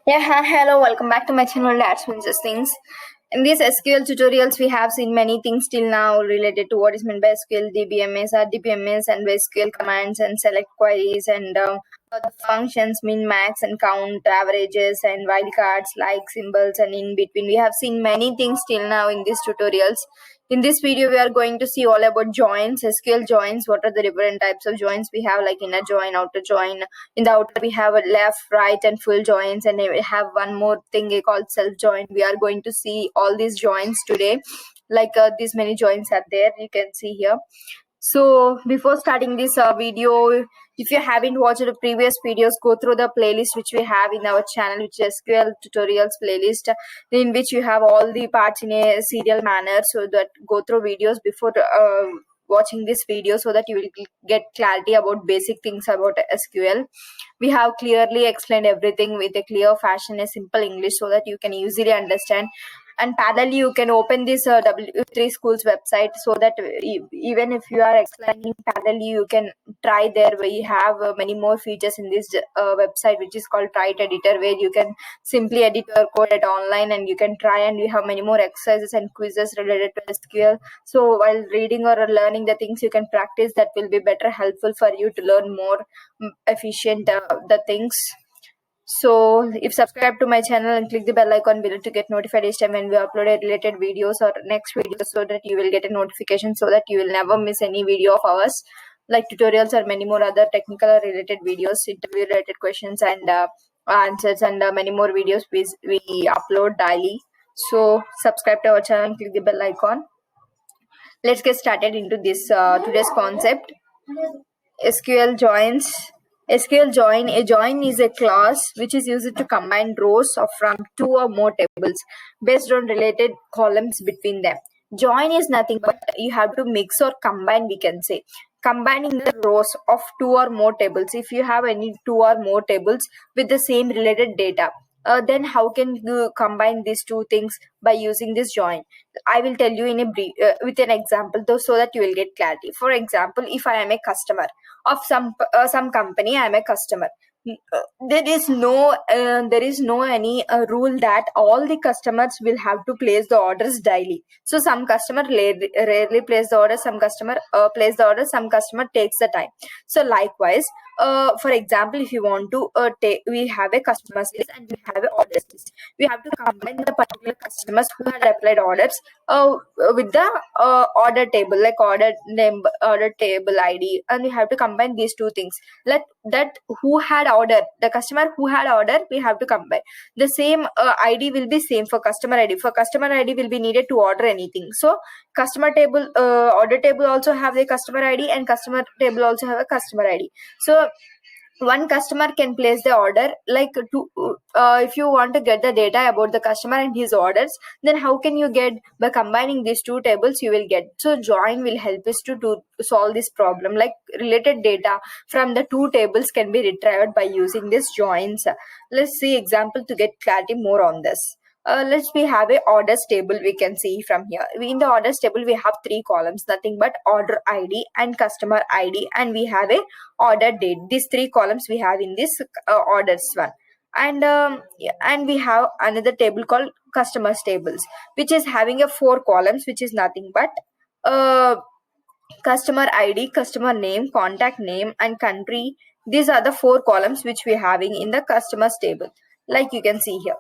Yeah, hello, welcome back to my channel, That's Princess Things. In these SQL tutorials, we have seen many things till now related to what is meant by SQL, DBMS, RDBMS, and SQL commands and select queries and the functions, min, max, and count, averages, and wildcards, like symbols, and in between. We have seen many things till now in these tutorials. In this video, we are going to see all about joins, SQL joins, what are the different types of joins we have, like inner join, outer join. In the outer, we have a left, right, and full joins, and we have one more thing called self join. We are going to see all these joins today. Like these many joins are there, you can see here. So before starting this video, if you haven't watched the previous videos, go through the playlist which we have in our channel, which is SQL tutorials playlist, in which you have all the parts in a serial manner. So that go through videos before watching this video, so that you will get clarity about basic things about SQL. We have clearly explained everything with a clear fashion, a simple English, so that you can easily understand. And parallelly, you can open this W3 Schools website, so that even if you are explaining parallelly, you can try there. We have many more features in this website, which is called Try It Editor, where you can simply edit your code at online and you can try, and we have many more exercises and quizzes related to SQL. So while reading or learning the things you can practice, that will be better helpful for you to learn more efficient the things. So if subscribe to my channel and click the bell icon below to get notified each time when we upload a related videos or next video, so that you will get a notification, so that you will never miss any video of ours, like tutorials or many more other technical or related videos, interview related questions and answers, and many more videos we upload daily. So subscribe to our channel and click the bell icon. Let's get started into this today's concept. SQL joins. SQL join. A join is a clause which is used to combine rows of from two or more tables based on related columns between them. Join is nothing but you have to mix or combine, we can say. Combining the rows of two or more tables. If you have any two or more tables with the same related data, then how can you combine these two things by using this join? I will tell you in a brief, with an example, though, so that you will get clarity. For example, if I am a customer of some company, I am a customer. There is no any rule that all the customers will have to place the orders daily. So some customer rarely place the order, some customer place the order, some customer takes the time. So likewise, for example, if you want to we have a customer list and we have an orders list. We have to combine the particular customers who had applied orders with the order table, like order name, order table ID, and we have to combine these two things. Let that who had ordered, the customer who had ordered, we have to combine. The same ID will be same for customer ID. For customer ID will be needed to order anything. So customer table, order table also have the customer ID, and customer table also have a customer ID. So one customer can place the order, like to if you want to get the data about the customer and his orders, then how can you get? By combining these two tables you will get. So join will help us to solve this problem, like related data from the two tables can be retrieved by using this joins. Let's see example to get clarity more on this. Let's we have a orders table. We can see from here, in the orders table we have three columns, nothing but order ID and customer ID, and we have a order date. These three columns we have in this orders one. And we have another table called customers tables, which is having a four columns, which is nothing but customer ID, customer name, contact name, and country. These are the four columns which we are having in the customers table, like you can see here.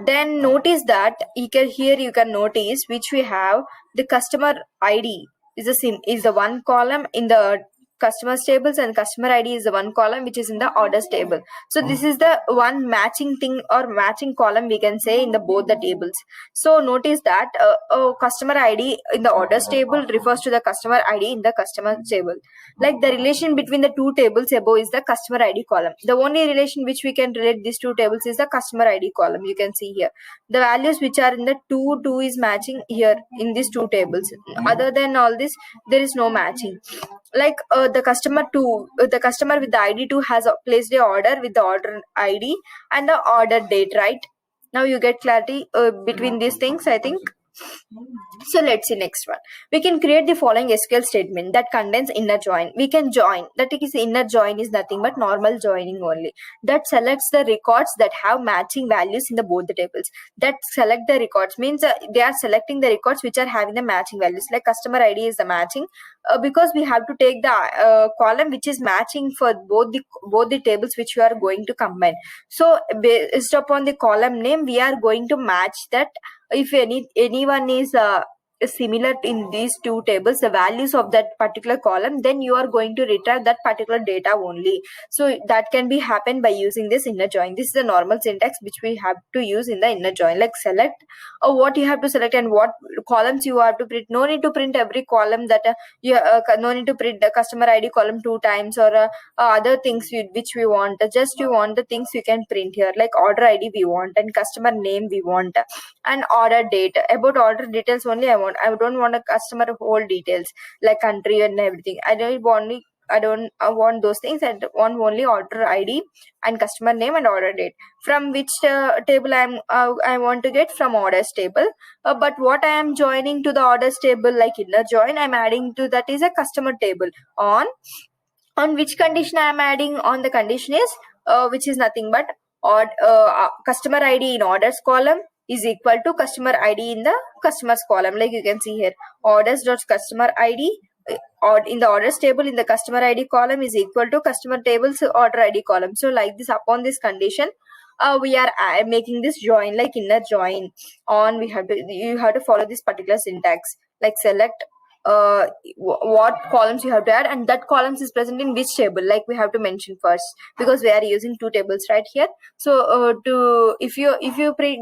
Then notice that you can notice which we have the customer ID is the one column in the customers tables, and customer ID is the one column which is in the orders table. So this is the one matching thing or matching column, we can say, in the both the tables. So notice that customer ID in the orders table refers to the customer ID in the customer table. Like the relation between the two tables above is the customer ID column. The only relation which we can relate these two tables is the customer ID column. You can see here the values which are in the two is matching here in these two tables. Other than all this, there is no matching. Like the customer with the ID 2 has placed a order with the order ID and the order date, right? Now you get clarity between these things, I think. So let's see next one. We can create the following SQL statement that contains inner join. We can join. That is, inner join is nothing but normal joining only. That selects the records that have matching values in the both the tables. That select the records means they are selecting the records which are having the matching values. Like customer ID is the matching because we have to take the column which is matching for both the tables which we are going to combine. So based upon the column name, we are going to match that. If anyone is similar in these two tables, the values of that particular column, then you are going to return that particular data only. So that can be happen by using this inner join. This is the normal syntax which we have to use in the inner join. Like select what you have to select and what columns you have to print. No need to print every column that no need to print the customer ID column 2 times or other things which we want. Just you want the things you can print here, like order ID we want and customer name we want and order date. About order details only I don't want a customer whole details like country and everything. I don't want those things. I want only order ID and customer name and order date. From which table I want to get from orders table. But what I am joining to the orders table, like inner join, I'm adding to that is a customer table. On which condition I am adding? On the condition is which is nothing but customer ID in orders column is equal to customer ID in the customers column. Like you can see here, orders dot customer ID or in the orders table in the customer ID column is equal to customer table's order ID column. So like this, upon this condition, we are making this join, like inner join. On you have to follow this particular syntax, like select what columns you have to add, and that columns is present in which table, like we have to mention first, because we are using two tables right here. So to if you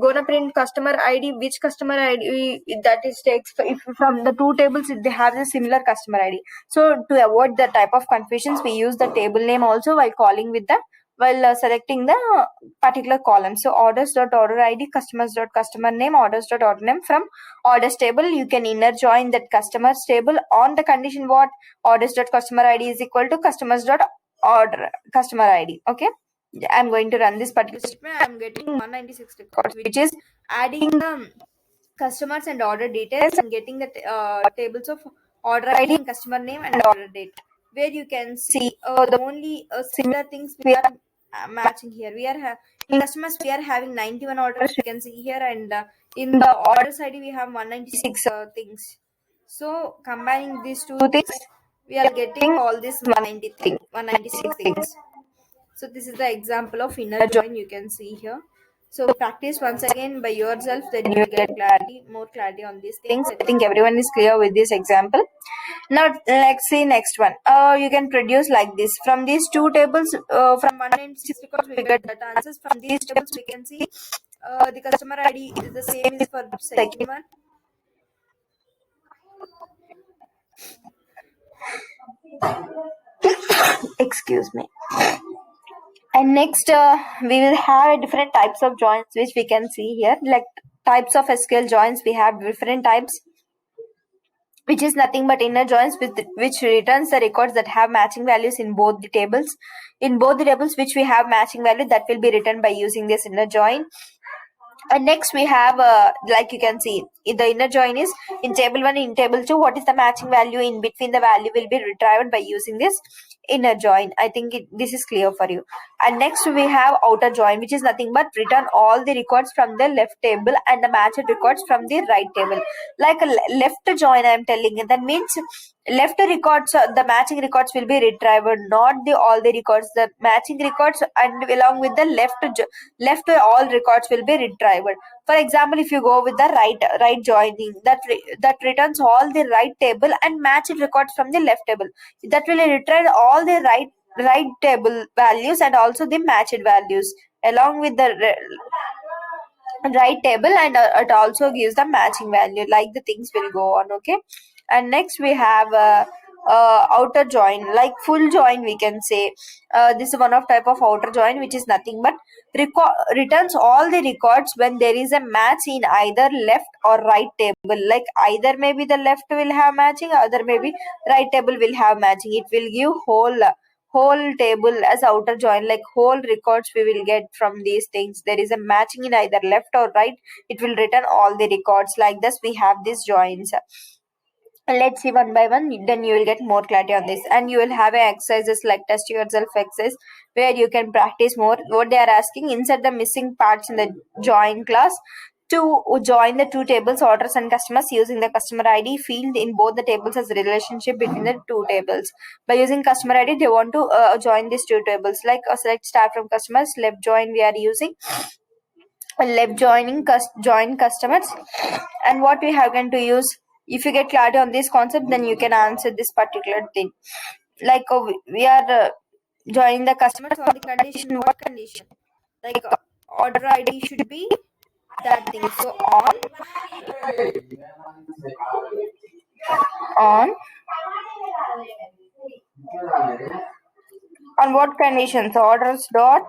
gonna print customer ID, which customer ID that is takes, if from the two tables they have a similar customer ID. So to avoid that type of confusions, we use the table name also while calling with the while selecting the particular column. So orders dot order ID, customers dot customer name, orders dot order name. From orders table you can inner join that customers table on the condition what orders dot customer ID is equal to customers dot order customer ID. Okay, I'm going to run this particular statement. I'm getting 196 records, which is adding the customers and order details and getting the tables of order ID and customer name and order date, where you can see the only similar things we are matching here. We are in customers we are having 91 orders, you can see here, and in the orders ID we have 196 things. So combining these two things, we are getting all this 196 things. So this is the example of inner join you can see here. So practice once again by yourself, then you will get more clarity on these things. I think everyone is clear with this example. Now let's see next one. You can produce like this from these two tables. From 196 records we get data answers. From these tables we can see the customer ID is the same as for second one. Excuse me. And next we will have different types of joins which we can see here, like types of SQL joins. We have different types, which is nothing but inner joins which returns the records that have matching values in both the tables. In both the tables which we have matching value, that will be written by using this inner join. And next we have like you can see in the inner join is in table 1, in table 2, what is the matching value in between, the value will be retrieved by using this inner join. I think this is clear for you. And next we have outer join, which is nothing but return all the records from the left table and the matched records from the right table. Like a left join I am telling you, that means left records, the matching records will be retrieved, not the all the records, the matching records, and along with the left all records will be retrieved. For example, if you go with the right joining, that returns all the right table and matched records from the left table, that will retrieve all the right table values and also the matched values along with the right table, and it also gives the matching value, like the things will go on. Okay, and next we have outer join, like full join we can say. This is one of type of outer join, which is nothing but returns all the records when there is a match in either left or right table. Like either maybe the left will have matching, other maybe right table will have matching. It will give whole table as outer join, like whole records we will get from these things. There is a matching in either left or right, it will return all the records. Like this we have these joins. Let's see one by one, then you will get more clarity on this, and you will have exercises like test yourself exercise where you can practice more. What they are asking, insert the missing parts in the join class to join the two tables, orders and customers, using the customer ID field in both the tables as a relationship between the two tables. By using customer ID, they want to join these two tables. Like select start from customers, left join we are using, left join customers. And what we have going to use, if you get clarity on this concept, then you can answer this particular thing. Like we are joining the customers on the condition, what condition, like order ID should be that thing. So on on what conditions, orders dot,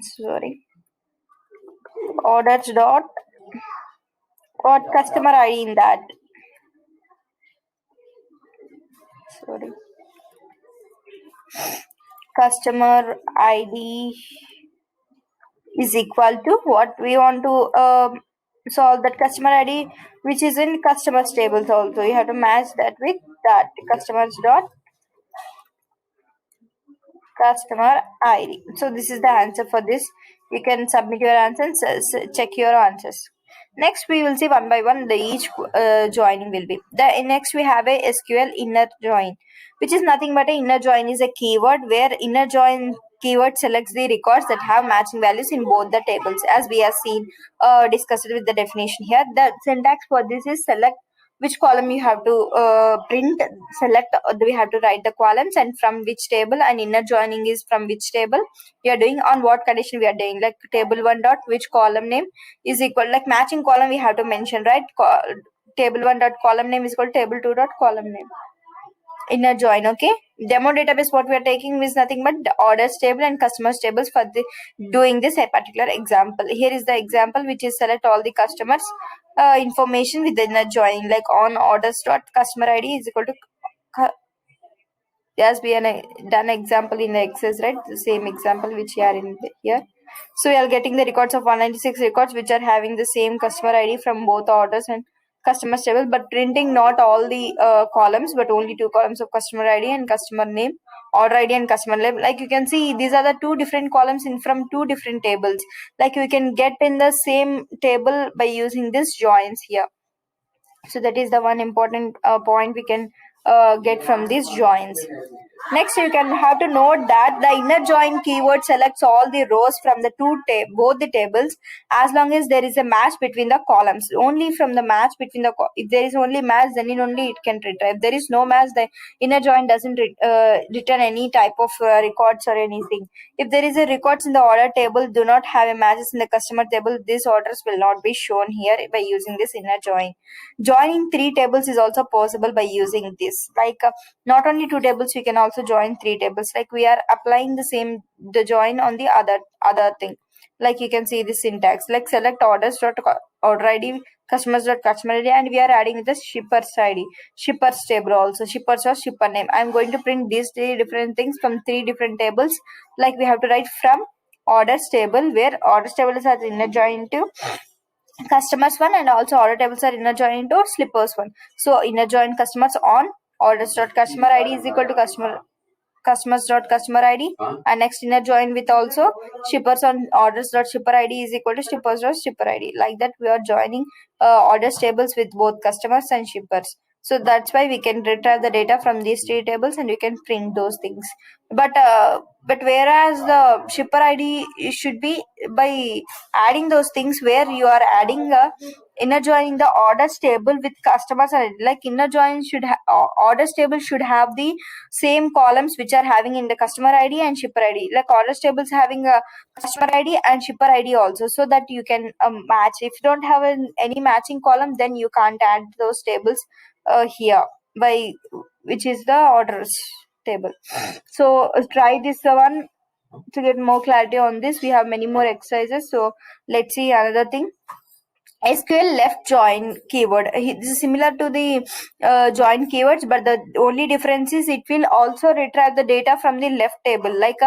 sorry, orders dot what customer ID in that, sorry, customer ID is equal to what we want to solve, that customer ID which is in customers tables. Also you have to match that with that customers dot customer ID. So this is the answer for this. You can submit your answers, check your answers. Next we will see one by one the each joining will be. Next we have a SQL inner join, which is nothing but a inner join is a keyword where inner join keyword selects the records that have matching values in both the tables, as we have seen discussed with the definition here. The syntax for this is select which column you have to print, select, we have to write the columns and from which table, and inner joining is from which table we are doing, on what condition we are doing, like table 1 dot which column name is equal, like matching column we have to mention, right? Table 1 dot column name is equal to table 2 dot column name. Inner join. Okay, demo database what we are taking is nothing but the orders table and customers tables for the doing this a particular example. Here is the example, which is select all the customers information with the inner join, like on orders dot customer ID is equal to as we are done example in the excess, right? The same example which we are in here. So we are getting the records of 196 records which are having the same customer ID from both orders and customers table, but printing not all the columns, but only two columns of customer ID and customer name, order ID and customer name. Like you can see, these are the two different columns in from two different tables. Like we can get in the same table by using this joins here. So that is the one important point we can get from these joins. Next, you can have to note that the inner join keyword selects all the rows from the both the tables, as long as there is a match between the columns. Only from the match between the if there is only match, then only it can return. If there is no match, the inner join doesn't return any type of records or anything. If there is a records in the order table do not have a matches in the customer table, these orders will not be shown here by using this inner join. Joining three tables is also possible by using this. Like not only two tables, we can also join three tables. Like we are applying the join on the other thing. Like you can see the syntax, like select orders dot order ID, customers dot customer ID, and we are adding the shippers ID, shippers table also, shippers or shipper name. I'm going to print these three different things from three different tables. Like we have to write from orders table, where orders table is inner join to customers one, and also order tables are inner join into slippers one. So inner join customers on orders dot customer ID is equal to customers dot customer ID, and next inner join with also shippers on orders dot shipper ID is equal to shippers dot shipper ID. Like that we are joining orders tables with both customers and shippers. So that's why we can retrieve the data from these three tables and we can print those things. But whereas the shipper ID should be by adding those things, where you are adding inner joining the orders table with customers ID. Like inner join should orders table should have the same columns which are having in the customer ID and shipper ID. Like orders tables having a customer ID and shipper ID also, so that you can match. If you don't have any matching column, then you can't add those tables here by which is the orders table. So try this one to get more clarity on this. We have many more exercises, so let's see another thing. SQL left join keyword. This is similar to the join keywords, but the only difference is it will also retrieve the data from the left table. Like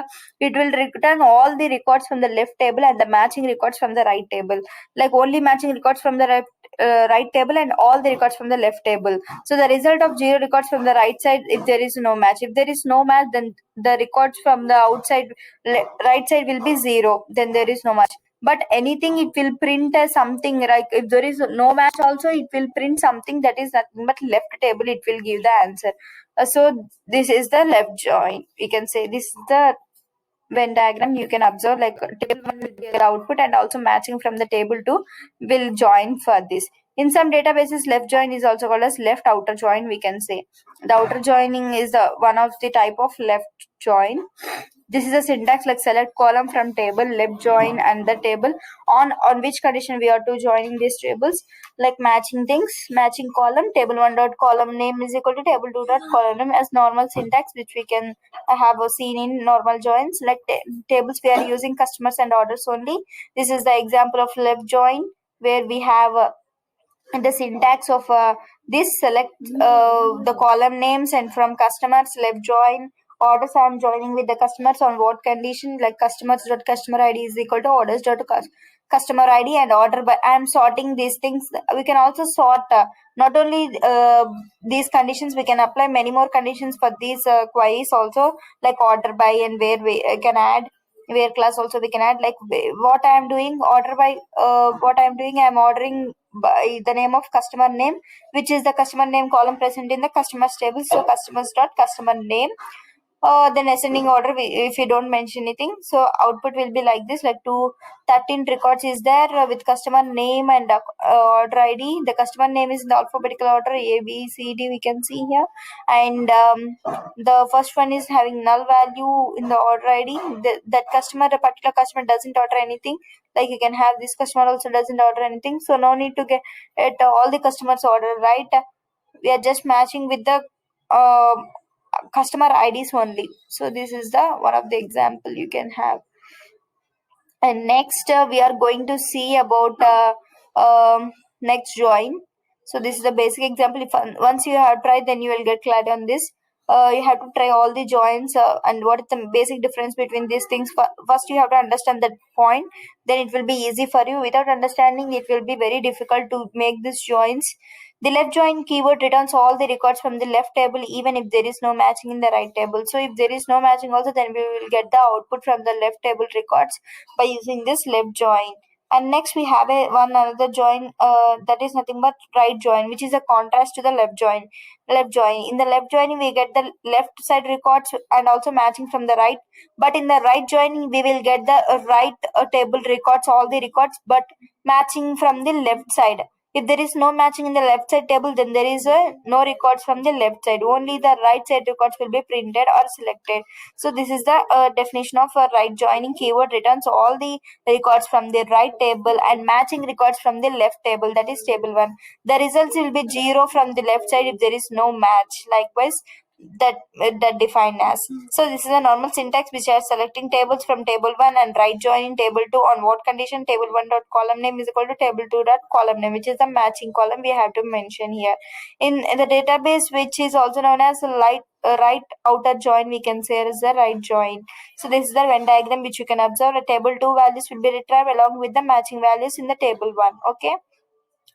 it will return all the records from the left table and the matching records from the right table. Like only matching records from the right table and all the records from the left table. So the result of zero records from the right side if there is no match. If there is no match, then the records from the outside right side will be zero. Then there is no match, but anything it will print as something. Like if there is no match also, it will print something that is nothing but left table, it will give the answer. So this is the left join, we can say. This is the Venn diagram. You can observe like table 1 will get output and also matching from the table 2 will join for this. In some databases, left join is also called as left outer join, we can say. The outer joining is the one of the type of left join. This is a syntax like select column from table, left join and the table on which condition we are to joining these tables, like matching things, matching column, table 1 dot column name is equal to table 2 dot column name, as normal syntax which we can have seen in normal joins. Like tables we are using customers and orders only. This is the example of left join where we have the syntax of this select the column names and from customers left join orders. I am joining with the customers on what condition, like customers dot customer id is equal to orders dot customer id and order by. I am sorting these things. We can also sort not only these conditions, we can apply many more conditions for these queries also, like order by and where we can add where class also we can add. Like what I am doing, order by what I am doing, I am ordering by the name of customer name, which is the customer name column present in the customers table. So customers dot customer name. Then ascending order, if you don't mention anything, so output will be like this. Like 13 records is there with customer name and order id. The customer name is in the alphabetical order a b c d, we can see here. And the first one is having null value in the order id. That customer, a particular customer doesn't order anything. Like you can have this customer also doesn't order anything, so no need to get all the customers order, right? We are just matching with the customer IDs only. So this is the one of the example you can have. And next we are going to see about next join. So this is the basic example. If once you have tried, then you will get clarity on this. You have to try all the joins and what is the basic difference between these things. First you have to understand that point, then it will be easy for you. Without understanding, it will be very difficult to make these joins. The left join keyword returns all the records from the left table even if there is no matching in the right table. So if there is no matching also, then we will get the output from the left table records by using this left join. And next we have one another join, that is nothing but right join, which is a contrast to the left join. In the left joining we get the left side records and also matching from the right, but in the right joining we will get the right table records, all the records, but matching from the left side. If there is no matching in the left side table, then there is no records from the left side, only the right side records will be printed or selected. So this is the definition of a right joining. Keyword returns all the records from the right table and matching records from the left table, that is table 1. The results will be 0 from the left side if there is no match. Likewise, that defined as. So this is a normal syntax which are selecting tables from table 1 and right joining table 2 on what condition, table 1 dot column name is equal to table 2 dot column name, which is the matching column we have to mention here. In the database, which is also known as right outer join, we can say as the right join. So this is the Venn diagram which you can observe. The table 2 values will be retrieved along with the matching values in the table 1. Okay,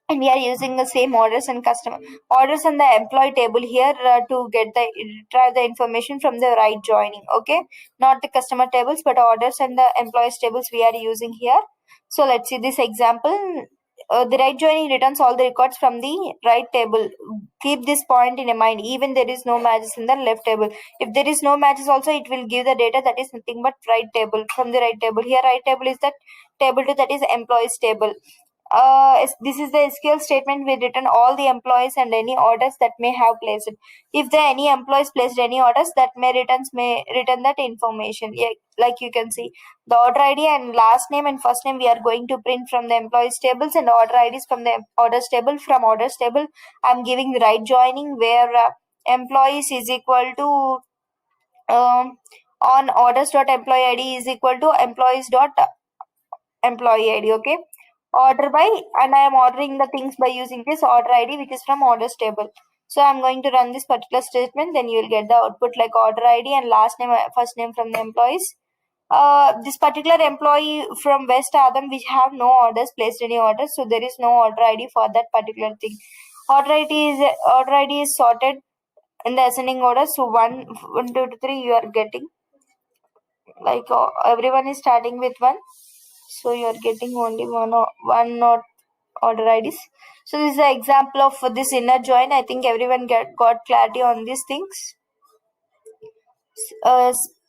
and we are using the same orders and customer orders and the employee table here to get the retrieve the information from the right joining. Okay, not the customer tables but orders and the employees tables we are using here. So let's see this example. The right joining returns all the records from the right table. Keep this point in mind, even there is no matches in the left table. If there is no matches also, it will give the data that is nothing but right table from the right table. Here right table is that table 2, that is employees table. This is the SQL statement. We return all the employees and any orders that may have placed. If there any employees placed any orders, that may return that information. Yeah, like you can see, the order ID and last name and first name we are going to print from the employees tables, and order IDs from the orders table. From orders table, I'm giving the right joining where employees is equal to on orders dot employee ID is equal to employees dot employee ID. Okay, order by, and I am ordering the things by using this order ID, which is from orders table. So I'm going to run this particular statement, then you will get the output like order ID and last name, first name from the employees. This particular employee from West Adam, which have no orders, placed any orders, so there is no order ID for that particular thing. Order ID is sorted in the ascending order. So 1, 2, 3 you are getting, like everyone is starting with 1, so you are getting only one not order IDs. So this is the example of this inner join. I think everyone got clarity on these things.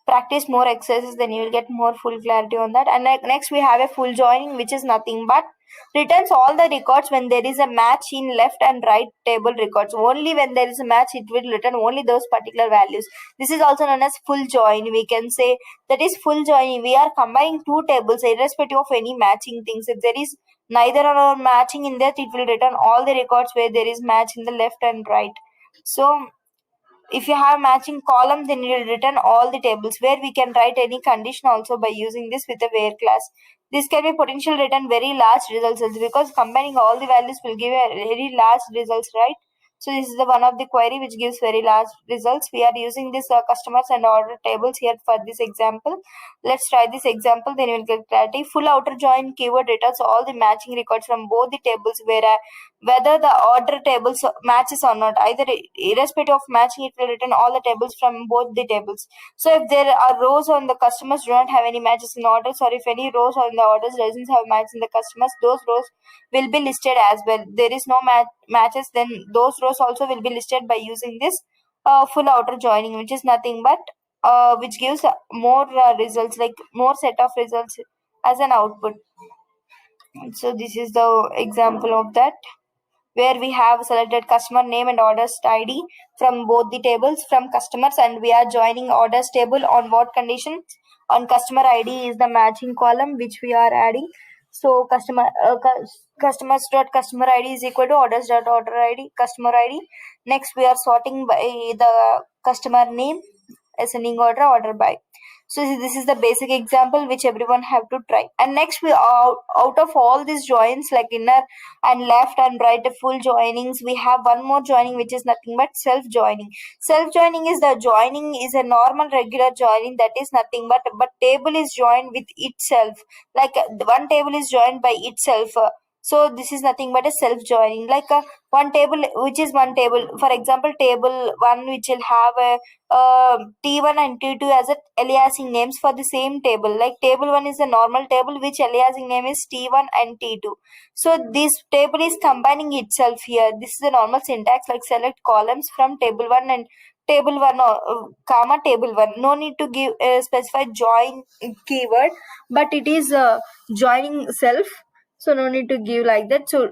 Practice more exercises, then you will get more full clarity on that. And next we have a full joining, which is nothing but returns all the records when there is a match in left and right table records. Only when there is a match, it will return only those particular values. This is also known as full join. We can say that is full joining. We are combining two tables irrespective of any matching things. If there is neither or matching in that, it will return all the records where there is match in the left and right. So if you have matching column, then you will return all the tables, where we can write any condition also by using this with a where class. This can be potential return very large results because combining all the values will give a very large results, right? So this is the one of the query which gives very large results. We are using this customers and order tables here for this example. Let's try this example, then you will get clarity. Full outer join keyword returns all the matching records from both the tables, whether the order tables matches or not. Either irrespective of matching, it will return all the tables from both the tables. So if there are rows on the customers do not have any matches in orders, or if any rows on the orders doesn't have matches in the customers, those rows will be listed as well. There is no matches, then those rows also will be listed by using this full outer joining, which is nothing but which gives more results, like more set of results as an output. So this is the example of that, where we have selected customer name and orders ID from both the tables from customers, and we are joining orders table on what conditions? On customer ID is the matching column which we are adding. So customers dot customer ID is equal to orders dot order ID customer ID. Next we are sorting by the customer name, ascending order by. So this is the basic example which everyone have to try. And next we out of all these joins, like inner and left and right full joinings, we have one more joining which is nothing but self joining. Self joining is the joining is a normal regular joining, that is nothing but table is joined with itself, like one table is joined by itself. So this is nothing but a self joining, like one table, which is one table. For example, table 1 which will have a T1 and T2 as a aliasing names for the same table. Like table 1 is a normal table which aliasing name is T1 and T2. So this table is combining itself here. This is the normal syntax, like select columns from table 1 and table 1 comma table 1. No need to give a specified join keyword, but it is joining self. So no need to give like that. So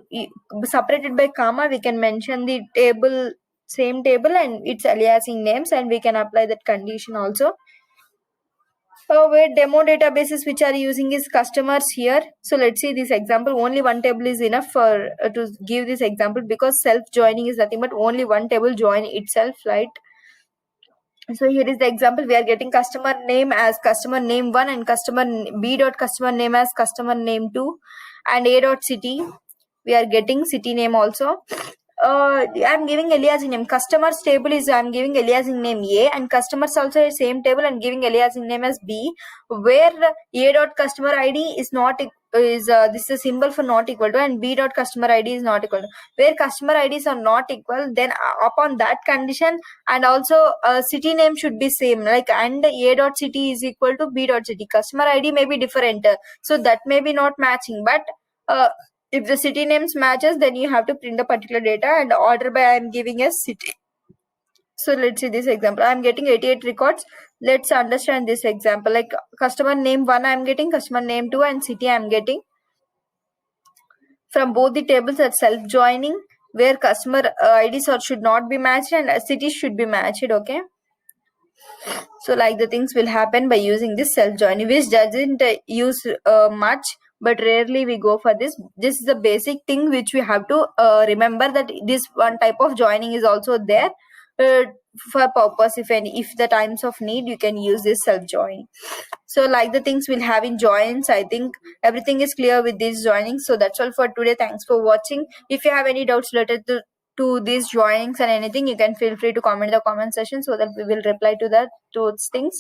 separated by comma, we can mention the table, same table and its aliasing names, and we can apply that condition also. Where demo databases which are using is customers here. So let's see this example. Only one table is enough for to give this example, because self joining is nothing but only one table join itself, right? So here is the example. We are getting customer name as customer name 1 and customer b dot customer name as customer name 2, and a dot city, we are getting city name also. I'm giving aliasing name. Customers table is I'm giving aliasing name A, and customers also is same table and giving aliasing name as B, where A dot customer ID is not is this is a symbol for not equal to, and B dot customer ID is not equal to. Where customer IDs are not equal, then upon that condition, and also city name should be same, like and A dot city is equal to B dot city. Customer ID may be different, so that may be not matching, but if the city names matches, then you have to print the particular data, and order by I am giving a city. So let's see this example. I am getting 88 records. Let's understand this example. Like customer name 1 I am getting, customer name 2, and city I am getting from both the tables at self joining, where customer IDs should not be matched and cities should be matched. Okay. So like the things will happen by using this self joining, which doesn't use much, but rarely we go for this. This is the basic thing which we have to remember, that this one type of joining is also there for purpose. If the times of need, you can use this self joining. So like the things we'll have in joins, I think everything is clear with these joinings. So that's all for today. Thanks for watching. If you have any doubts related to these joinings and anything, you can feel free to comment in the comment section so that we will reply to those things.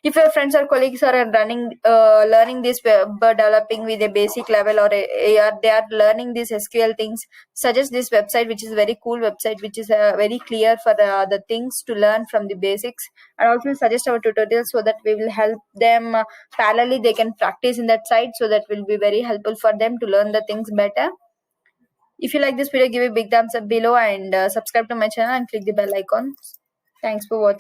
If your friends or colleagues are learning this web developing with a basic level, or they are learning these SQL things, suggest this website, which is a very cool website, which is very clear for the things to learn from the basics. And also suggest our tutorials so that we will help them parallelly. They can practice in that site, so that will be very helpful for them to learn the things better. If you like this video, give a big thumbs up below and subscribe to my channel and click the bell icon. Thanks for watching.